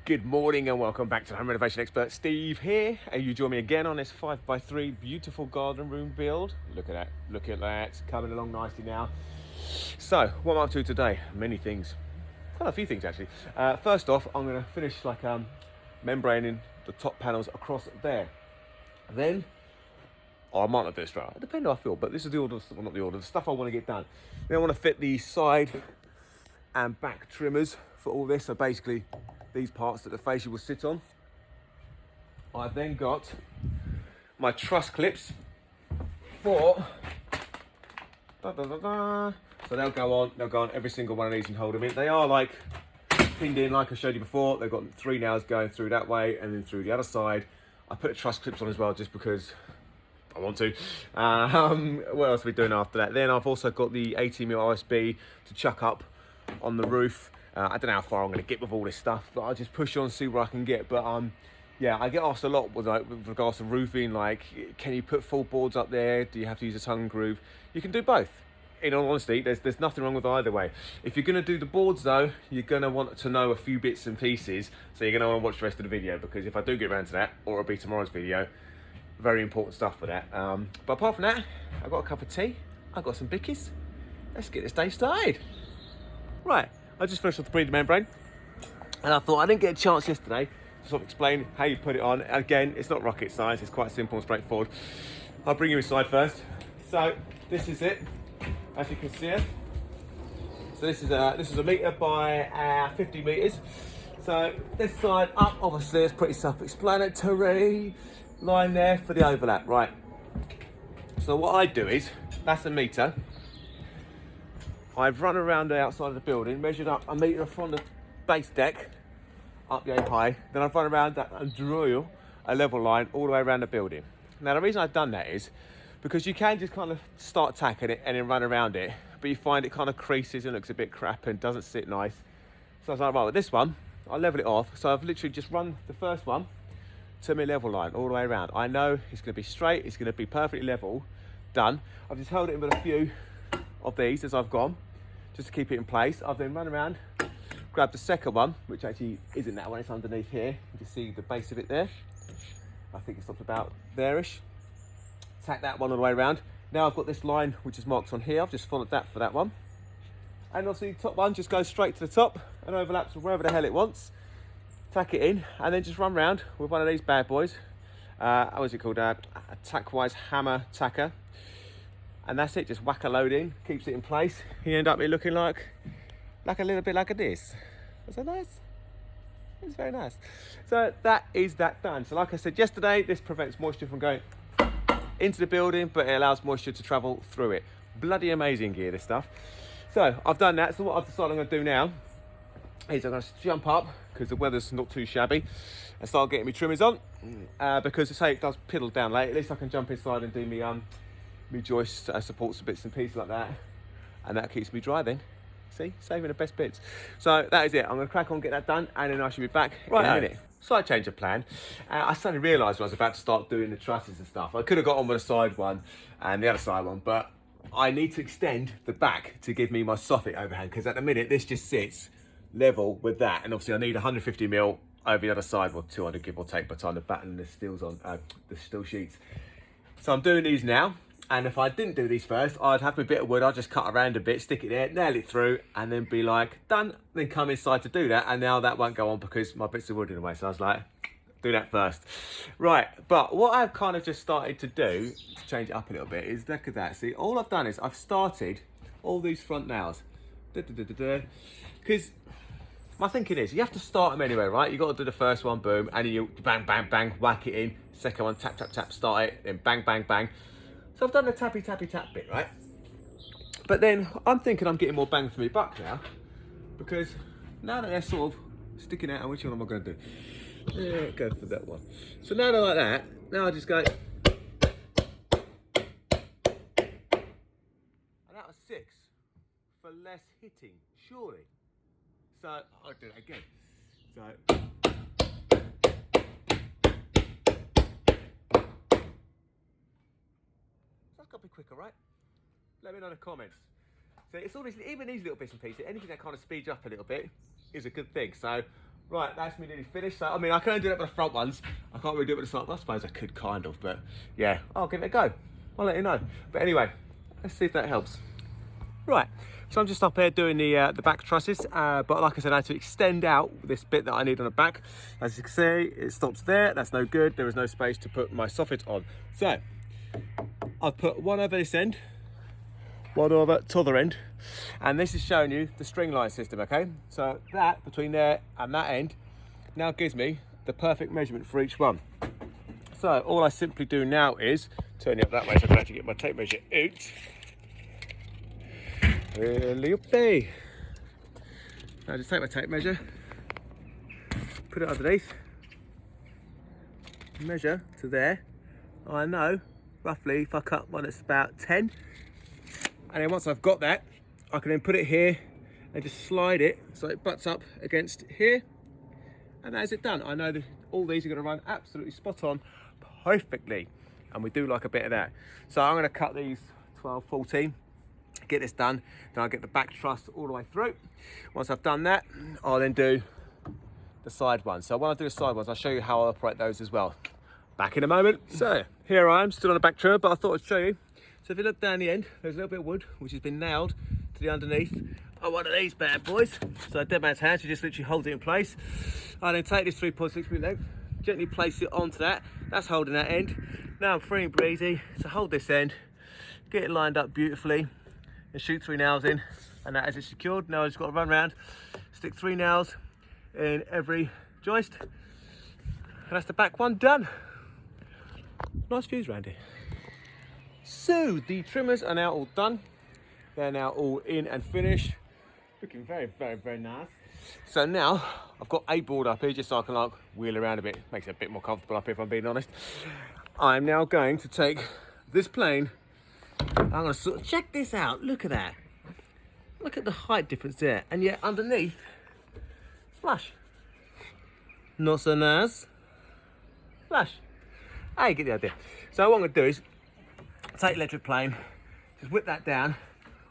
Good morning and welcome back to the Home Renovation Expert. Steve here, and you join me again on this 5x3 beautiful garden room build. Look at that, coming along nicely now. So, what am I up to today? Many things, quite a few things actually. First off, I'm going to finish membraning the top panels across there. Then, I might not do this right, it depends how I feel, but this is the order, well, not the order, the stuff I want to get done. Then I want to fit the side and back trimmers for all this, so basically these parts that the fascia will sit on. I've then got my truss clips for so they'll go on every single one of these and hold them in. They are like pinned in like I showed you before. They've got 3 nails going through that way and then through the other side. I put truss clips on as well just because I want to. What else are we doing after that? Then I've also got the 18mm OSB to chuck up on the roof. I don't know how far I'm going to get with all this stuff, but I'll just push on, see where I can get. But yeah, I get asked a lot with regards to roofing, like, can you put full boards up there? Do you have to use a tongue groove? You can do both. In all honesty, there's nothing wrong with either way. If you're going to do the boards though, you're going to want to know a few bits and pieces, so you're going to want to watch the rest of the video, because if I do get around to that, or it'll be tomorrow's video, very important stuff for that. But apart from that, I've got a cup of tea, I've got some bickies. Let's get this day started. Right. I just finished off the breeder membrane, and I thought I didn't get a chance yesterday to sort of explain how you put it on. Again, it's not rocket science, it's quite simple and straightforward. I'll bring you inside first. So this is it, as you can see it. So this is a metre by 50 metres. So this side up, obviously it's pretty self-explanatory. Line there for the overlap, right? So what I do is, that's a metre. I've run around the outside of the building, measured up a metre from the base deck, up yay high. Then I've run around that and drew a level line all the way around the building. Now the reason I've done that is because you can just kind of start tacking it and then run around it, but you find it kind of creases and looks a bit crap and doesn't sit nice. So I was like, right, with this one, I'll level it off. So I've literally just run the first one to my level line all the way around. I know it's going to be straight, it's going to be perfectly level, done. I've just held it in with a few of these as I've gone, just to keep it in place. I've then run around, grabbed the second one, which actually isn't that one, it's underneath here. You can see the base of it there. I think it stops about there-ish. Tack that one all the way around. Now I've got this line which is marked on here. I've just followed that for that one. And obviously the top one just goes straight to the top and overlaps wherever the hell it wants. Tack it in and then just run round with one of these bad boys. What is it called? A tack-wise hammer tacker. And that's it, just whack a load in, keeps it in place. You end up looking like a little bit like this. Was that nice? It's very nice. So that is that done. So like I said yesterday, this prevents moisture from going into the building, but it allows moisture to travel through it. Bloody amazing gear, this stuff. So I've done that. So what I've decided I'm going to do now is I'm going to jump up, because the weather's not too shabby, and start getting my trimmers on. Because I say it does piddle down late, at least I can jump inside and do me joist supports and bits and pieces like that, and that keeps me dry then. See, saving the best bits. So that is it. I'm going to crack on, get that done, and then I should be back in a minute. Slight change of plan. I suddenly realised when I was about to start doing the trusses and stuff, I could have got on with the side one and the other side one, but I need to extend the back to give me my soffit overhang, because at the minute this just sits level with that, and obviously I need 150mm over the other side, or 200 give or take by the time the batten and the steel's on, the steel sheets. So I'm doing these now. And if I didn't do these first, I'd have a bit of wood, I'd just cut around a bit, stick it there, nail it through, and then be like, done. Then come inside to do that, and now that won't go on because my bits of wood in the way. So I was like, do that first. Right, but what I've kind of just started to do, to change it up a little bit, is look at that. See, all I've done is I've started all these front nails. Because my thinking is, you have to start them anyway, right? You've got to do the first one, boom, and you bang, bang, bang, whack it in. Second one, tap, tap, tap, start it, then bang, bang, bang. So I've done the tappy, tappy, tap bit, right? But then I'm thinking I'm getting more bang for my buck now, because now that they're sort of sticking out, and which one am I going to do? Yeah, go for that one. So now they're like that, now I just go, and that was 6 for less hitting, surely. So I'll do that again. So. That's got to be quicker, right? Let me know in the comments. So it's all these, even these little bits and pieces, anything that kind of speeds up a little bit is a good thing. So Right, that's me nearly finished. So, I mean, I can only do that with the front ones. I can't really do it with the side. I suppose I could kind of, but yeah, I'll give it a go. I'll let you know. But anyway, let's see if that helps. Right, so I'm just up here doing the back trusses, but like I said, I had to extend out this bit that I need on the back. As you can see, it stops there. That's no good. There is no space to put my soffit on. So I've put one over this end, one over to the other end, and this is showing you the string line system, okay? So that between there and that end now gives me the perfect measurement for each one. So all I simply do now is turn it up that way so I can actually get my tape measure out. Really up there. Now just take my tape measure, put it underneath, measure to there. I know roughly if I cut one that's about 10, and then once I've got that, I can then put it here and just slide it so it butts up against here, and that is it done. I know that all these are going to run absolutely spot on perfectly, and we do like a bit of that. So I'm going to cut these 12, 14, get this done, then I'll get the back truss all the way through. Once I've done that, I'll then do the side ones. So when I do the side ones, I'll show you how I operate those as well. Back in a moment. So here I am, still on the back trimmer, but I thought I'd show you. So if you look down the end, there's a little bit of wood which has been nailed to the underneath of one of these bad boys. So a dead man's hand, you just literally hold it in place. I then take this 3.6mm length, gently place it onto that. That's holding that end. Now I'm free and breezy to hold this end, get it lined up beautifully, and shoot 3 nails in, and that is it secured. Now I've just got to run around, stick 3 nails in every joist, and that's the back one done. Nice views around here. So the trimmers are now all done. They're now all in and finished. Looking very, very, very nice. So now I've got a board up here just so I can like wheel around a bit. Makes it a bit more comfortable up here if I'm being honest. I'm now going to take this plane. I'm going to sort of check this out. Look at that. Look at the height difference there. And yet underneath, flush. Not so nice. Flush. Ah, you get the idea. So what I'm going to do is take electric plane, just whip that down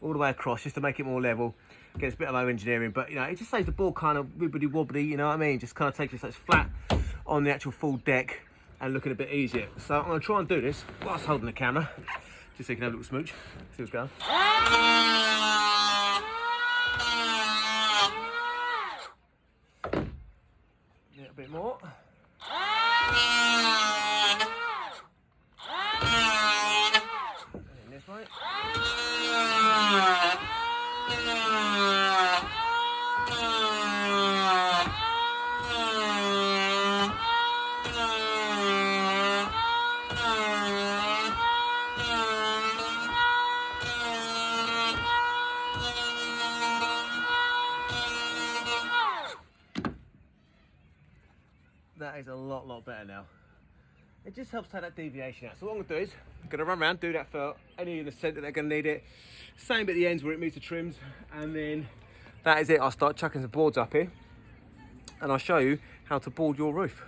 all the way across just to make it more level. Gets a bit of low engineering, but you know, it just saves the board kind of wibbly wobbly, you know what I mean? Just kind of takes it so it's flat on the actual full deck and looking a bit easier. So I'm going to try and do this whilst holding the camera, just so you can have a little smooch. See what's going on. A little bit more. And this way. That is a lot better now. It just helps take that deviation out. So what I'm going to do is, I'm going to run around, do that for any in the centre that are going to need it. Same at the ends where it meets the trims, and then that is it. I'll start chucking some boards up here, and I'll show you how to board your roof.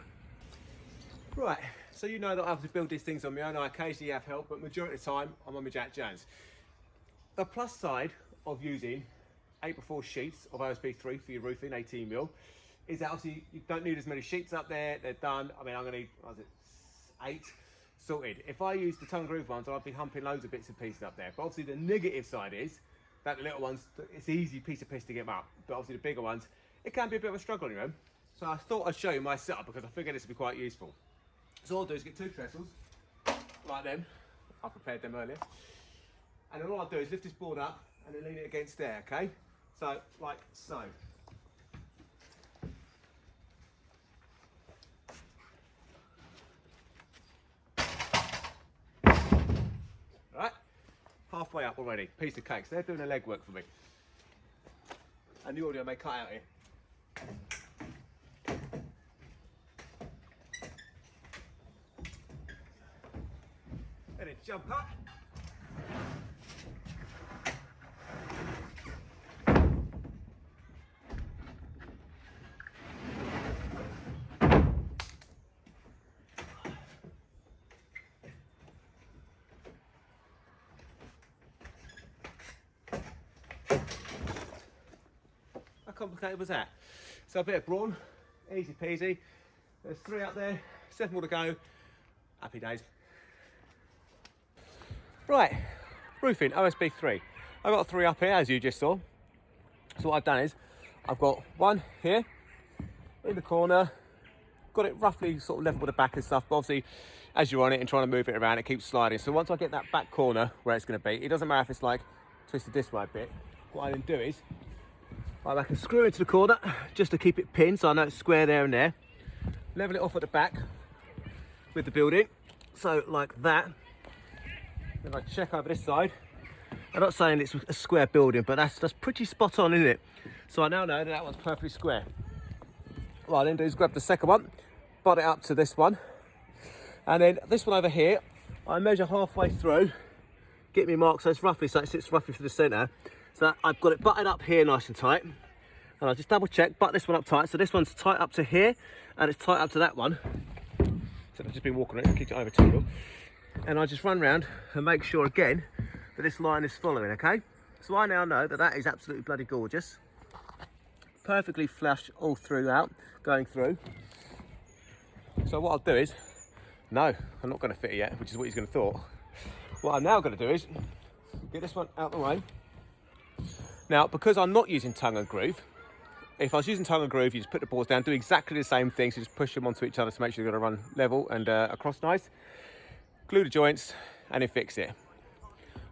Right, so you know that I have to build these things on my own. I occasionally have help, but majority of the time I'm on my Jack Jones. The plus side of using 8x4 sheets of OSB 3 for your roofing, 18mm, is that obviously you don't need as many sheets up there. They're done. I mean, I'm going to need, what was it, 8 sorted. If I use the tongue groove ones, I'd be humping loads of bits and pieces up there. But obviously the negative side is that the little ones, it's an easy piece of piss to get them up. But obviously the bigger ones, it can be a bit of a struggle, you know. So I thought I'd show you my setup because I figured this would be quite useful. So all I'll do is get 2 trestles, like them. I prepared them earlier. And then all I'll do is lift this board up and then lean it against there, okay? So, like so. Right, halfway up already, piece of cake. So they're doing the legwork for me. And the audio may cut out here. And then jump up. How complicated was that? So a bit of brawn, Easy peasy. There's 3 up there, 7 more to go. Happy days. Right, roofing, OSB 3. I've got 3 up here, as you just saw. So what I've done is, I've got 1 here, in the corner, got it roughly sort of level with the back and stuff, but obviously, as you're on it and trying to move it around, it keeps sliding. So once I get that back corner where it's gonna be, it doesn't matter if it's like twisted this way a bit. What I then do is, I can screw into the corner, just to keep it pinned, so I know it's square there and there. Level it off at the back with the building, so like that. Then I check over this side. I'm not saying it's a square building, but that's pretty spot on, isn't it? So I now know that that one's perfectly square. What I then do is grab the second one, butt it up to this one, and then this one over here, I measure halfway through, get me mark so it sits roughly through the centre. So I've got it butted up here nice and tight, and I just double check, butt this one up tight. So this one's tight up to here, and it's tight up to that one. So I've just been walking on it, kicked it over too. And I just run round and make sure again that this line is following, okay? So I now know that that is absolutely bloody gorgeous. Perfectly flush all throughout, going through. So what I'll do is, no, I'm not going to fit it yet, which is what he's going to thought. What I'm now going to do is get this one out the way. Now, because I'm not using tongue and groove, if I was using tongue and groove, you just put the boards down, do exactly the same thing, so just push them onto each other to make sure you're going to run level and across nice. Glue the joints and then fix it.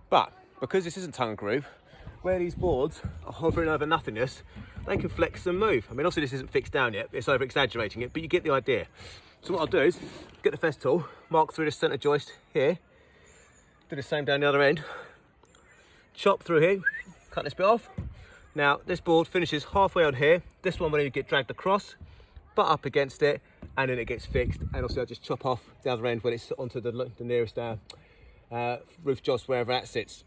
But because this isn't tongue and groove, where these boards are hovering over nothingness, they can flex and move. I mean, obviously this isn't fixed down yet, it's over exaggerating it, but you get the idea. So what I'll do is get the fest tool, mark through the centre joist here, do the same down the other end, chop through here, cut this bit off. Now this board finishes halfway on here. This one will get dragged across, butt up against it, and then it gets fixed. And also I'll just chop off the other end when it's onto the nearest roof joist, wherever that sits.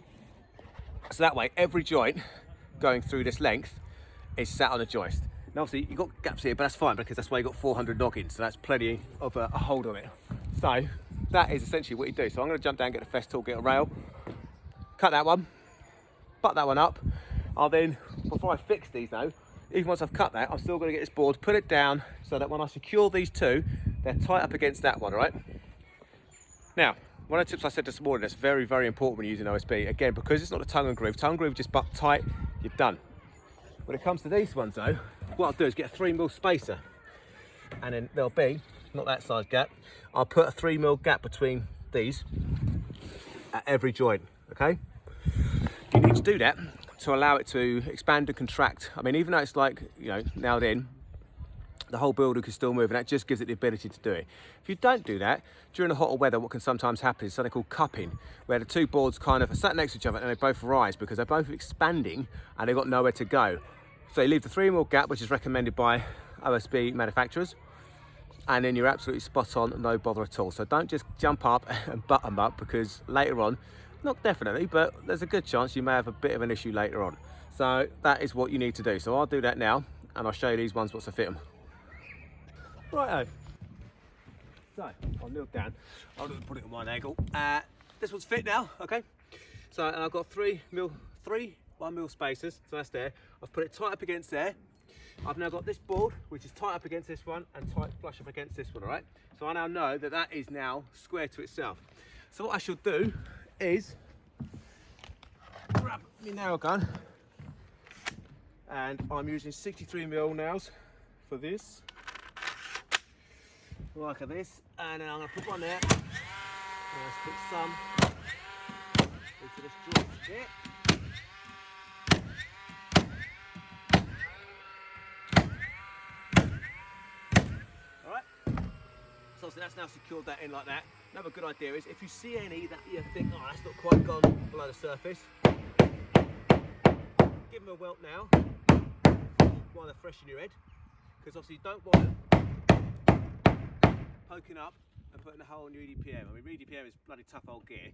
So that way every joint going through this length is sat on a joist. Now obviously you've got gaps here, but that's fine because that's why you've got 400 noggins, so that's plenty of a hold on it. So that is essentially what you do. So I'm going to jump down, get the fest tool, get a rail, cut that one, butt that one up. I'll then, before I fix these though, even once I've cut that, I'm still going to get this board, put it down so that when I secure these two, they're tight up against that one, all right? Now, one of the tips I said this morning that's very, very important when you're using OSB, again, because it's not a tongue and groove just butt tight, you're done. When it comes to these ones though, what I'll do is get a 3mm spacer, and then there'll be, not that size gap, I'll put a 3mm gap between these at every joint, okay? You need to do that to allow it to expand and contract. I mean, even though it's like, you know, nailed in, the whole building can still move, and that just gives it the ability to do it. If you don't do that, during the hotter weather, what can sometimes happen is something called cupping, where the two boards kind of are sat next to each other and they both rise because they're both expanding and they've got nowhere to go. So you leave the 3mm gap, which is recommended by OSB manufacturers, and then you're absolutely spot on, no bother at all. So don't just jump up and butt them up, because later on, not definitely, but there's a good chance you may have a bit of an issue later on. So that is what you need to do. So I'll do that now, and I'll show you these ones once I fit them. Righto. So I'll kneel down. I'll just put it on one angle. This one's fit now, okay? So and I've got 3mm 1mm spacers, so that's there. I've put it tight up against there. I've now got this board, which is tight up against this one and tight flush up against this one, all right? So I now know that that is now square to itself. So what I should do is grab my nail gun, and I'm using 63mm nails for this, like this, and then I'm going to put one there, and I'll stick some into this joint here. So that's now secured that in like that. Another good idea is if you see any that you think, oh, that's not quite gone below the surface, give them a welt now while they're fresh in your head, because obviously you don't want them poking up and putting a hole in your EDPM. I mean, EDPM is bloody tough old gear,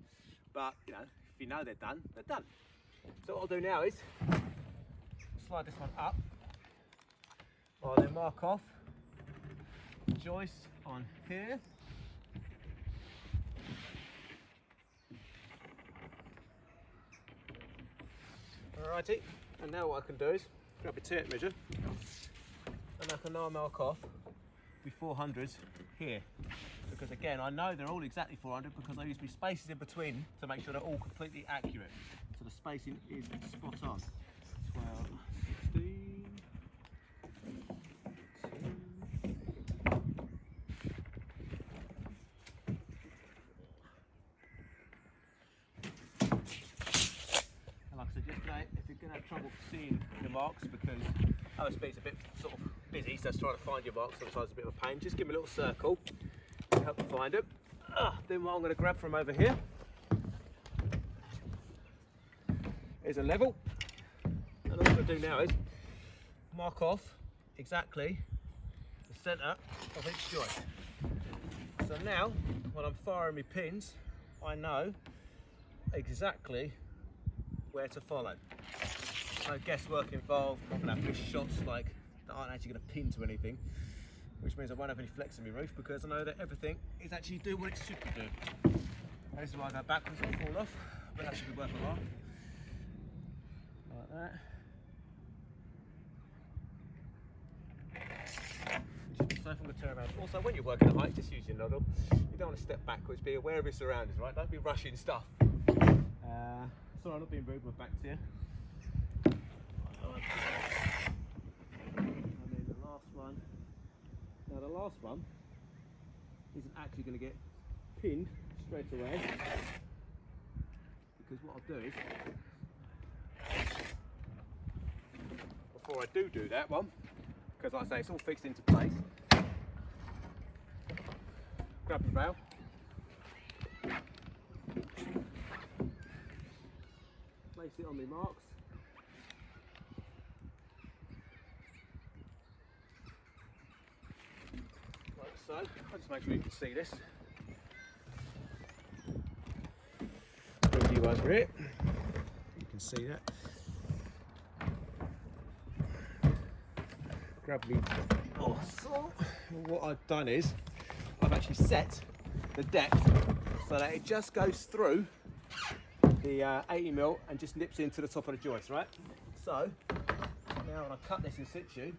but you know, if you know they're done, they're done. So what I'll do now is slide this one up. I'll then mark off joist on here. Alrighty, and now what I can do is grab a tape measure, and I can now mark off be 400s here, because again, I know they're all exactly 400 because I use my spaces in between to make sure they're all completely accurate. So the spacing is spot on. 12, 16, 2. And like I said yesterday, if you're going to have trouble seeing the marks because OSB is a bit sort of busy, so trying to find your marks sometimes is a bit of a pain, just give me a little circle to help you find it. Then what I'm going to grab from over here is a level, and all I'm going to do now is mark off exactly the centre of each joint. So now when I'm firing my pins, I know exactly where to follow. No guesswork involved. I'm not going to have missed shots like that aren't actually going to pin to anything, which means I won't have any flex in my roof because I know that everything is actually doing what it should be doing. And this is why I go backwards and fall off, but that should be worth a laugh. Like that. Just so if I'm going to turn around. Also, when you're working at height, just use your noddle. You don't want to step backwards, be aware of your surroundings, right? Don't be rushing stuff. Sorry, I'm not being rude, my back's here. And then the last one. Now the last one isn't actually going to get pinned straight away, because what I'll do is, before I do that one, because like I say it's all fixed into place, grab the rail, place it on my marks, like so. I'll just make sure you can see this. Bring you over here, you can see that. Grab me saw. What I've done is I've actually set the depth so that it just goes through the 80mm and just nips into the top of the joist, right? So now when I cut this in situ,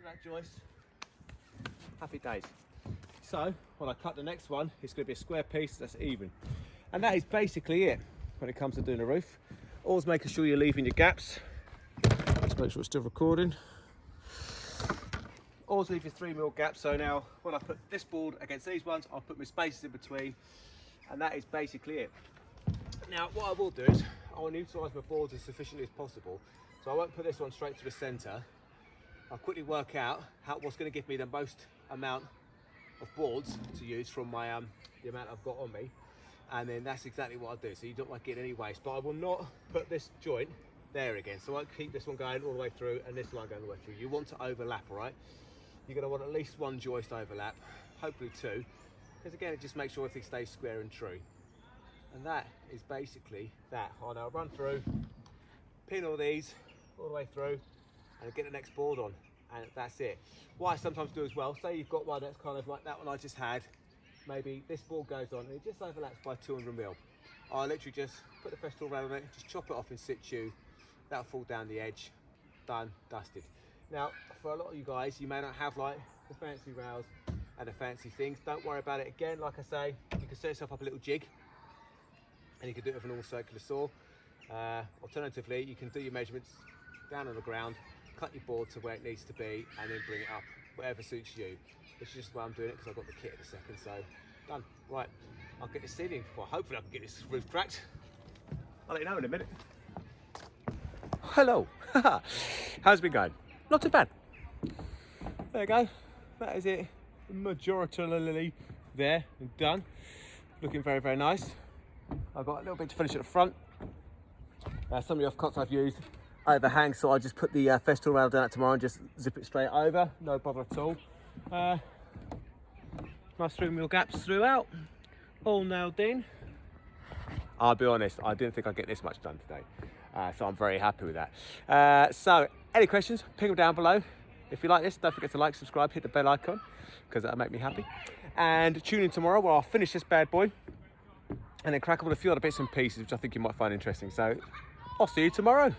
that joist, happy days. So when I cut the next one, it's going to be a square piece that's even, and that is basically it when it comes to doing a roof. Always making sure you're leaving your gaps. Let's make sure it's still recording. Always leave your 3mm gaps. So now when I put this board against these ones, I'll put my spaces in between, and that is basically it. Now what I will do is I will utilise my boards as sufficiently as possible, so I won't put this one straight to the centre. I'll quickly work out what's going to give me the most amount of boards to use from my the amount I've got on me, and then that's exactly what I'll do, so you don't want to get any waste. But I will not put this joint there again, so I won't keep this one going all the way through and this line going all the way through. You want to overlap, all right? You're going to want at least one joist overlap, hopefully two, because again it just makes sure everything stays square and true. And that is basically that. I'll now run through, pin all these all the way through, and get the next board on, and that's it. What I sometimes do as well, say you've got one that's kind of like that one I just had, maybe this board goes on and it just overlaps by 200mm. I literally just put the Festool rail on it, just chop it off in situ, that'll fall down the edge, done, dusted. Now for a lot of you guys, you may not have like the fancy rails and the fancy things. Don't worry about it. Again, like I say, you can set yourself up a little jig and you can do it with an all circular saw. Alternatively, you can do your measurements down on the ground, cut your board to where it needs to be, and then bring it up, whatever suits you. This is just why I'm doing it, because I've got the kit in a second. So done. Right, I'll get this ceiling. Well, hopefully I can get this roof cracked. I'll let you know in a minute. Hello. How's it been going? Not too bad. There you go. That is it. Majoritarily there and done. Looking very, very nice. I've got a little bit to finish at the front. Some of the offcuts I've used overhang, so I just put the Festool rail down tomorrow and just zip it straight over, no bother at all. Nice 3mm gaps throughout, all nailed in. I'll be honest, I didn't think I'd get this much done today, so I'm very happy with that. So Any questions, ping them down below. If you like this, don't forget to like, subscribe, hit the bell icon, because that'll make me happy. And tune in tomorrow where I'll finish this bad boy and then crack up with a few other bits and pieces which I think you might find interesting. So I'll see you tomorrow.